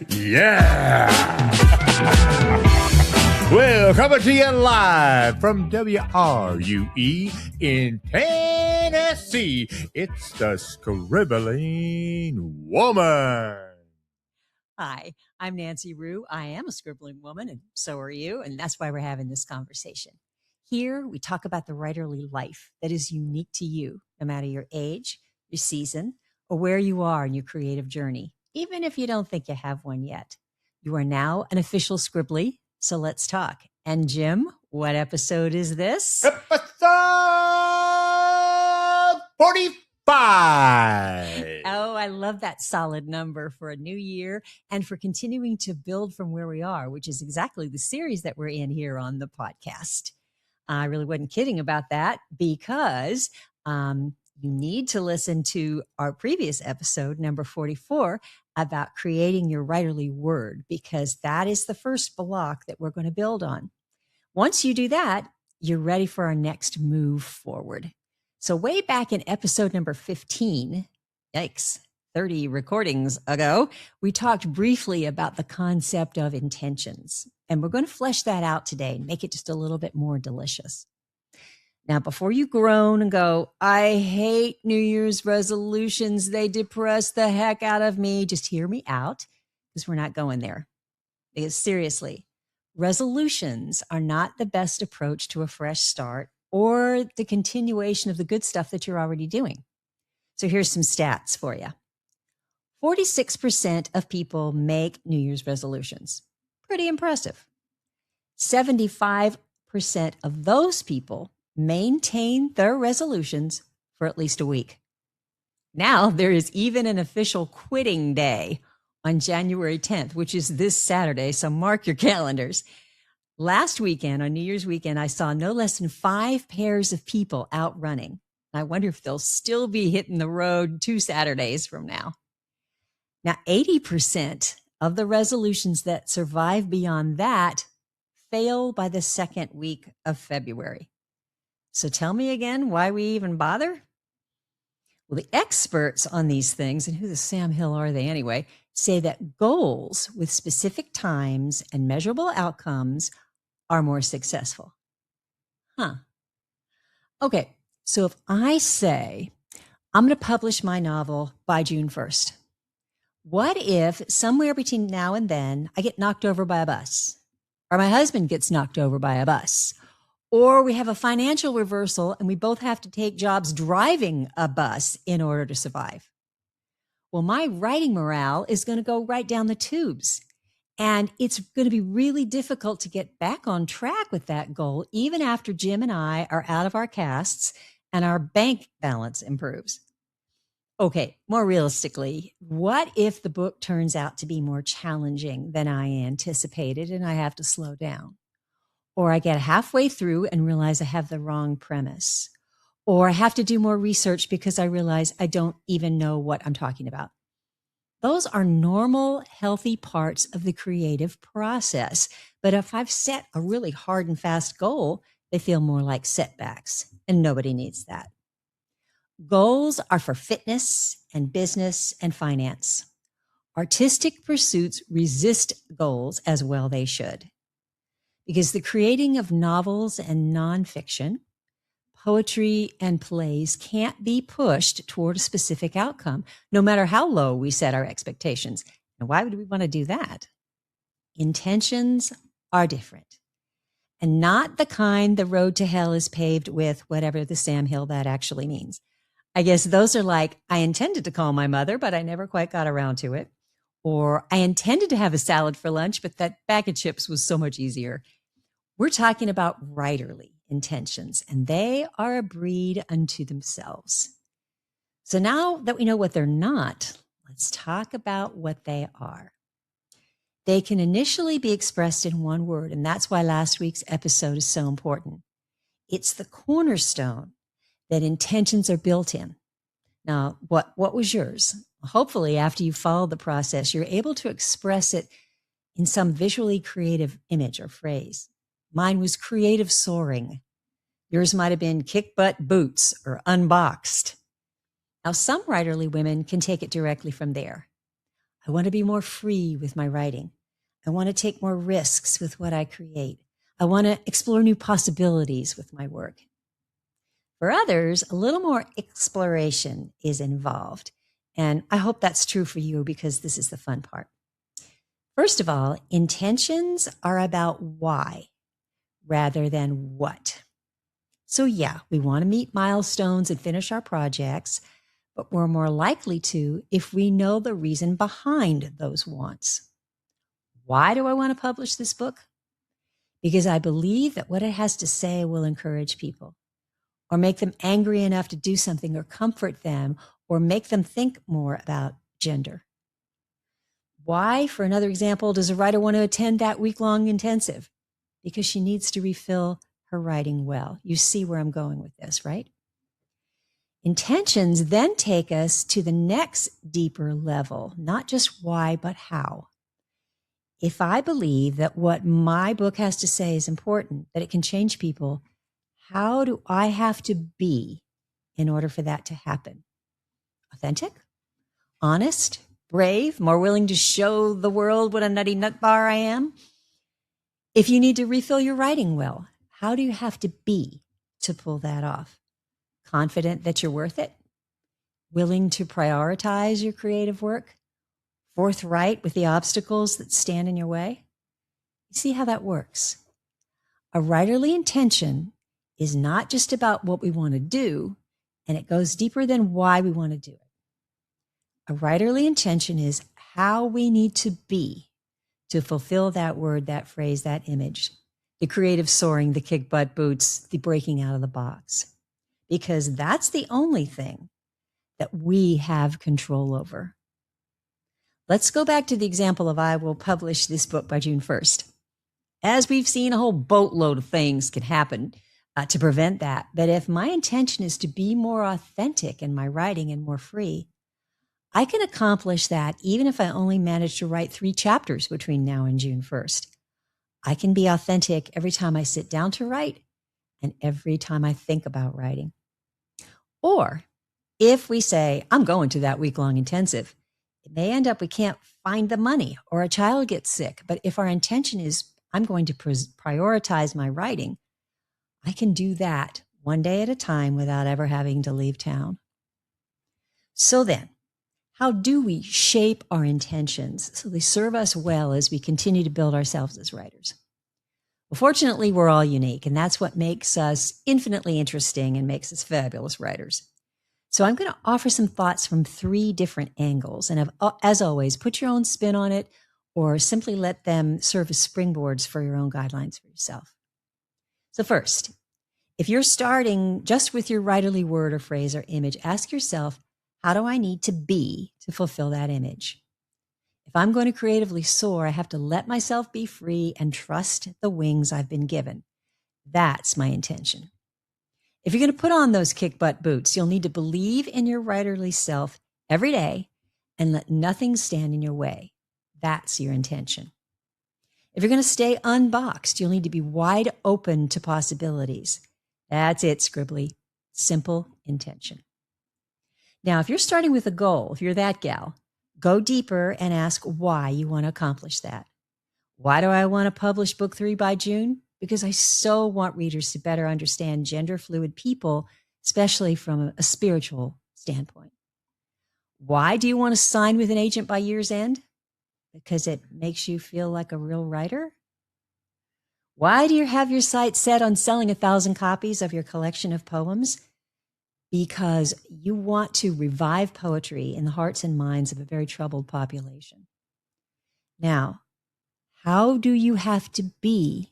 Yeah! Well, coming to you live from WRUE in Tennessee, it's the Scribbling Woman. Hi, I'm Nancy Rue. I am a scribbling woman, and so are you, and that's why we're having this conversation. Here, we talk about the writerly life that is unique to you, no matter your age, your season, or where you are in your creative journey, even if you don't think you have one yet. You are now an official Scribbly, so let's talk. And Jim, what episode is this? Episode 45. Oh, I love that solid number for a new year and for continuing to build from where we are, which is exactly the series that we're in here on the podcast. I really wasn't kidding about that because you need to listen to our previous episode, number 44, about creating your writerly word, because that is the first block that we're going to build on. Once you do that, you're ready for our next move forward. So way back in episode number 15, yikes, 30 recordings ago, we talked briefly about the concept of intentions. And we're going to flesh that out today and make it just a little bit more delicious. Now, before you groan and go, I hate New Year's resolutions, they depress the heck out of me, just hear me out, because we're not going there. Because seriously, resolutions are not the best approach to a fresh start or the continuation of the good stuff that you're already doing. So here's some stats for you. 46% of people make New Year's resolutions. Pretty impressive. 75% of those people maintain their resolutions for at least a week. Now there is even an official quitting day on January 10th, which is this Saturday, so mark your calendars. Last weekend, on New Year's weekend, I saw no less than 5 pairs of people out running. I wonder if they'll still be hitting the road 2 Saturdays from now. Now, 80% of the resolutions that survive beyond that fail by the second week of February. So tell me again why we even bother? Well, the experts on these things, and who the Sam Hill are they anyway, say that goals with specific times and measurable outcomes are more successful. Okay, so if I say I'm going to publish my novel by June 1st, what if somewhere between now and then I get knocked over by a bus, or my husband gets knocked over by a bus, or we have a financial reversal and we both have to take jobs driving a bus in order to survive? Well, my writing morale is going to go right down the tubes. And it's going to be really difficult to get back on track with that goal, even after Jim and I are out of our casts and our bank balance improves. Okay, more realistically, what if the book turns out to be more challenging than I anticipated and I have to slow down? Or I get halfway through and realize I have the wrong premise. Or I have to do more research because I realize I don't even know what I'm talking about. Those are normal, healthy parts of the creative process. But if I've set a really hard and fast goal, they feel more like setbacks, and nobody needs that. Goals are for fitness and business and finance. Artistic pursuits resist goals as well they should. Because the creating of novels and nonfiction, poetry and plays can't be pushed toward a specific outcome, no matter how low we set our expectations. And why would we want to do that? Intentions are different, and not the kind the road to hell is paved with, whatever the Sam Hill that actually means. I guess those are like, I intended to call my mother, but I never quite got around to it. Or I intended to have a salad for lunch, but that bag of chips was so much easier. We're talking about writerly intentions, and they are a breed unto themselves. So now that we know what they're not, let's talk about what they are. They can initially be expressed in one word, and that's why last week's episode is so important. It's the cornerstone that intentions are built in. Now, what was yours? Hopefully, after you followed the process, you're able to express it in some visually creative image or phrase. Mine was creative soaring. Yours might have been kick butt boots or unboxed. Now, some writerly women can take it directly from there. I want to be more free with my writing. I want to take more risks with what I create. I want to explore new possibilities with my work. For others, a little more exploration is involved. And I hope that's true for you because this is the fun part. First of all, intentions are about why rather than what. So yeah, we want to meet milestones and finish our projects, but we're more likely to if we know the reason behind those wants. Why do I want to publish this book? Because I believe that what it has to say will encourage people or make them angry enough to do something or comfort them or make them think more about gender. Why, for another example, does a writer want to attend that week-long intensive? Because she needs to refill her writing well. You see where I'm going with this, right? Intentions then take us to the next deeper level, not just why, but how. If I believe that what my book has to say is important, that it can change people, how do I have to be in order for that to happen? Authentic, honest, brave, more willing to show the world what a nutty nut bar I am? If you need to refill your writing well, how do you have to be to pull that off? Confident that you're worth it? Willing to prioritize your creative work? Forthright with the obstacles that stand in your way? You see how that works? A writerly intention is not just about what we want to do, and it goes deeper than why we want to do it. A writerly intention is how we need to be to fulfill that word, that phrase, that image, the creative soaring, the kick butt boots, the breaking out of the box, because that's the only thing that we have control over. Let's go back to the example of I will publish this book by June 1st. As we've seen, a whole boatload of things can happen to prevent that. But if my intention is to be more authentic in my writing and more free, I can accomplish that even if I only manage to write 3 chapters between now and June 1st. I can be authentic every time I sit down to write and every time I think about writing. Or if we say, I'm going to that week-long intensive, it may end up we can't find the money or a child gets sick. But if our intention is, I'm going to prioritize my writing, I can do that one day at a time without ever having to leave town. So then, how do we shape our intentions so they serve us well as we continue to build ourselves as writers? Well, fortunately, we're all unique, and that's what makes us infinitely interesting and makes us fabulous writers. So I'm going to offer some thoughts from 3 different angles. And as always, put your own spin on it or simply let them serve as springboards for your own guidelines for yourself. So first, if you're starting just with your writerly word or phrase or image, ask yourself, how do I need to be to fulfill that image? If I'm going to creatively soar, I have to let myself be free and trust the wings I've been given. That's my intention. If you're going to put on those kick butt boots, you'll need to believe in your writerly self every day and let nothing stand in your way. That's your intention. If you're going to stay unboxed, you'll need to be wide open to possibilities. That's it, Scribbly. Simple intention. Now, if you're starting with a goal, if you're that gal, go deeper and ask why you want to accomplish that. Why do I want to publish book 3 by June? Because I so want readers to better understand gender fluid people, especially from a spiritual standpoint. Why do you want to sign with an agent by year's end? Because it makes you feel like a real writer? Why do you have your sights set on selling 1,000 copies of your collection of poems? Because you want to revive poetry in the hearts and minds of a very troubled population. Now, how do you have to be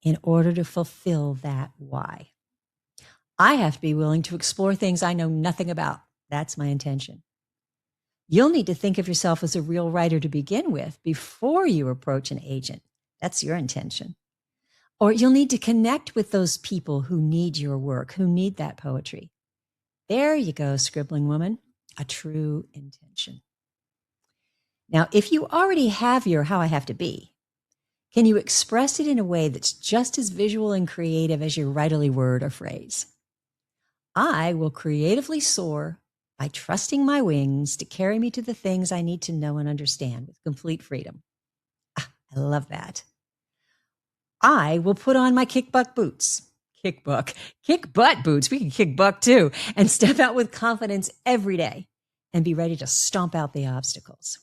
in order to fulfill that why? I have to be willing to explore things I know nothing about. That's my intention. You'll need to think of yourself as a real writer to begin with before you approach an agent. That's your intention. Or you'll need to connect with those people who need your work, who need that poetry. There you go, scribbling woman, a true intention. Now, if you already have your how I have to be, can you express it in a way that's just as visual and creative as your writerly word or phrase? I will creatively soar by trusting my wings to carry me to the things I need to know and understand with complete freedom. I love that. I will put on my kick butt boots. Kick butt boots. We can kick butt too, and step out with confidence every day and be ready to stomp out the obstacles.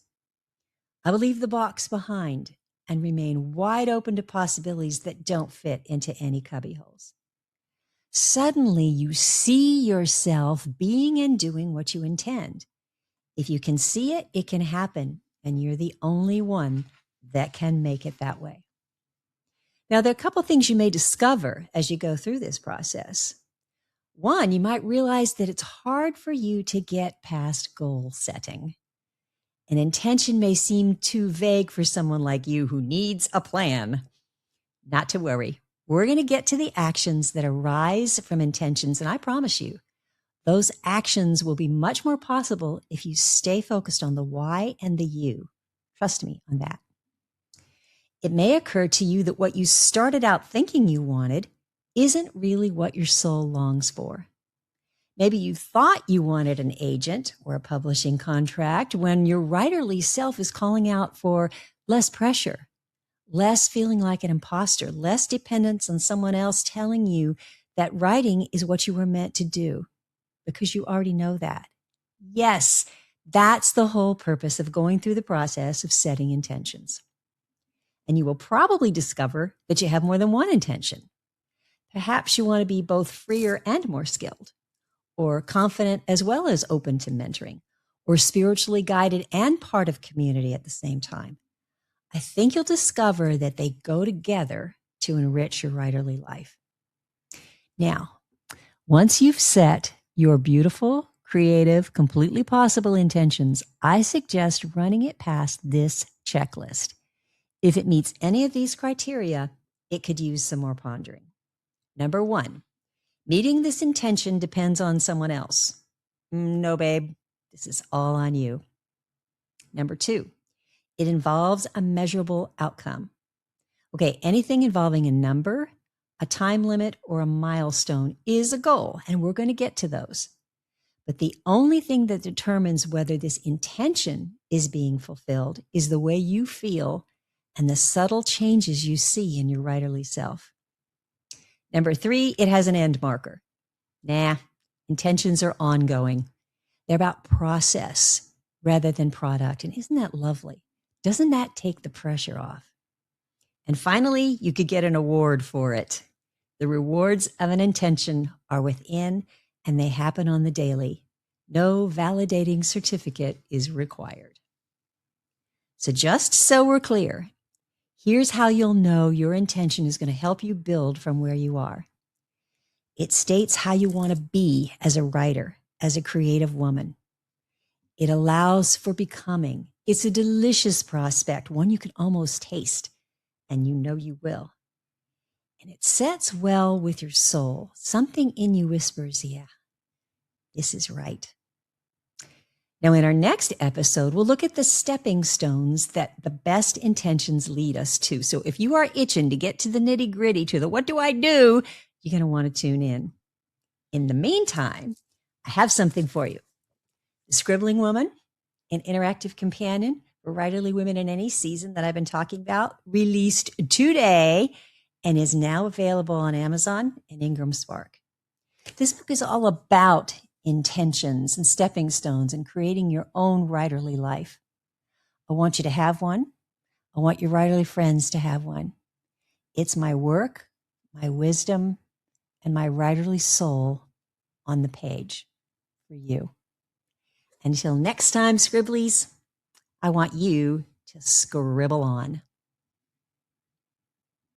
I will leave the box behind and remain wide open to possibilities that don't fit into any cubbyholes. Suddenly, you see yourself being and doing what you intend. If you can see it, it can happen, and you're the only one that can make it that way. Now, there are a couple of things you may discover as you go through this process. One, you might realize that it's hard for you to get past goal setting. An intention may seem too vague for someone like you who needs a plan. Not to worry. We're going to get to the actions that arise from intentions, and I promise you, those actions will be much more possible if you stay focused on the why and the you. Trust me on that. It may occur to you that what you started out thinking you wanted isn't really what your soul longs for. Maybe you thought you wanted an agent or a publishing contract when your writerly self is calling out for less pressure, less feeling like an imposter, less dependence on someone else telling you that writing is what you were meant to do, because you already know that. Yes, that's the whole purpose of going through the process of setting intentions. And you will probably discover that you have more than one intention. Perhaps you want to be both freer and more skilled, or confident as well as open to mentoring, or spiritually guided and part of community at the same time. I think you'll discover that they go together to enrich your writerly life. Now, once you've set your beautiful, creative, completely possible intentions, I suggest running it past this checklist. If it meets any of these criteria, it could use some more pondering. Number 1, meeting this intention depends on someone else. No, babe, this is all on you. Number 2, it involves a measurable outcome. Okay, anything involving a number, a time limit, or a milestone is a goal, and we're going to get to those. But the only thing that determines whether this intention is being fulfilled is the way you feel and the subtle changes you see in your writerly self. Number 3, it has an end marker. Intentions are ongoing. They're about process rather than product. And isn't that lovely? Doesn't that take the pressure off? And finally, you could get an award for it. The rewards of an intention are within, and they happen on the daily. No validating certificate is required. So just so we're clear, here's how you'll know your intention is going to help you build from where you are. It states how you want to be as a writer, as a creative woman. It allows for becoming. It's a delicious prospect, one you can almost taste, and you know you will. And it sets well with your soul. Something in you whispers, yeah, this is right. Now, in our next episode, we'll look at the stepping stones that the best intentions lead us to. So if you are itching to get to the nitty gritty, to the what do I do, you're going to want to tune in. In the meantime, I have something for you. The Scribbling Woman, an interactive companion for writerly women in any season that I've been talking about, released today and is now available on Amazon and Ingram Spark. This book is all about intentions and stepping stones and creating your own writerly life. I want you to have one. I want your writerly friends to have one. It's my work, my wisdom, and my writerly soul on the page for you. Until next time, Scribblies, I want you to scribble on.